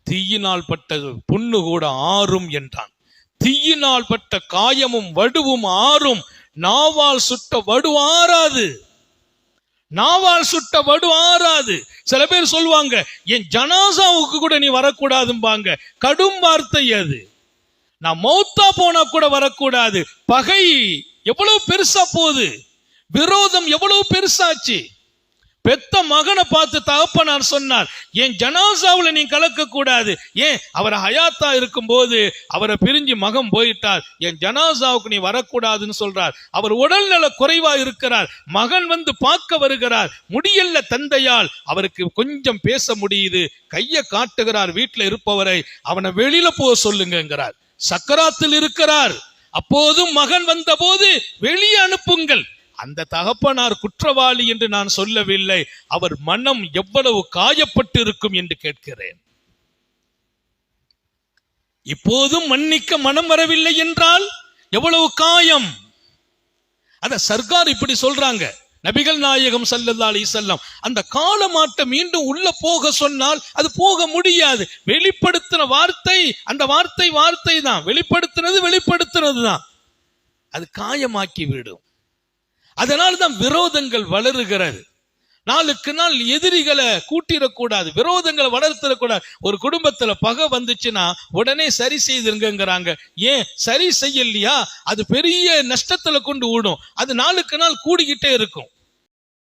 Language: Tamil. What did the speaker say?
தீயினால் பட்ட புண்ணு கூட ஆறும் என்றான். தீயினால் பட்ட காயமும் வடுவும் ஆறும், நாவால் சுட்ட வடு ஆறாது. நாவால் சுட்ட வடு ஆறாது. சில பேர் சொல்லுவாங்க, என் ஜனாசாவுக்கு கூட நீ வரக்கூடாதும்பாங்க. கடும் வார்த்தை அது. நான் மௌத்தா போனா கூட வரக்கூடாது. பகை எவ்வளவு பெருசா போகுது, விரோதம் எவ்வளவு பெருசாச்சு. பெத்த மகனை பார்த்து தகப்பனார் சொன்னார், என் ஜனாசாவுல நீ கலக்க கூடாது. ஏன்? அவர் ஹயாத்தா இருக்கும் போது அவரை பிரிஞ்சு மகன் போயிட்டார், என் ஜனாசாவுக்கு நீ வரக்கூடாதுன்னு சொல்றார். அவர் உடல்நல குறைவா இருக்கிறார், மகன் வந்து பார்க்க வருகிறார், முடியல தந்தையால். அவருக்கு கொஞ்சம் பேச முடியுது, கையை காட்டுகிறார் வீட்டுல இருப்பவரை, அவனை வெளியில போக சொல்லுங்கிறார். சக்கராத்தில் இருக்கிறார். அப்போதும் மகன் வந்த போது வெளியே அனுப்புங்கள். அந்த தகப்பனார் குற்றவாளி என்று நான் சொல்லவில்லை, அவர் மனம் எவ்வளவு காயப்பட்டு இருக்கும் என்று கேட்கிறேன். இப்போதும் மன்னிக்க மனம் வரவில்லை என்றால் எவ்வளவு காயம். அத சர்க்கார் இப்படி சொல்றாங்க. நபிகள் நாயகம் ஸல்லல்லாஹு அலைஹி வஸல்லம் அந்த காலமாட்ட மீண்டும் உள்ள போக சொன்னால் அது போக முடியாது. வெளிப்படுத்தின வார்த்தை அந்த வார்த்தை தான், வெளிப்படுத்தினது தான், அது காயமாக்கி விடும். அதனால்தான் விரோதங்கள் வளருகிறது. நாளுக்கு நாள் எதிரிகளை கூட்டிடக்கூடாது, விரோதங்களை வளர்த்திடக்கூடாது. ஒரு குடும்பத்துல பகை வந்துச்சுன்னா உடனே சரி செய்திருங்கிறாங்க. ஏன் சரி செய்யலையா அது பெரிய நஷ்டத்துல கொண்டு விடும். அது நாளுக்கு நாள் கூடிக்கிட்டே இருக்கும்.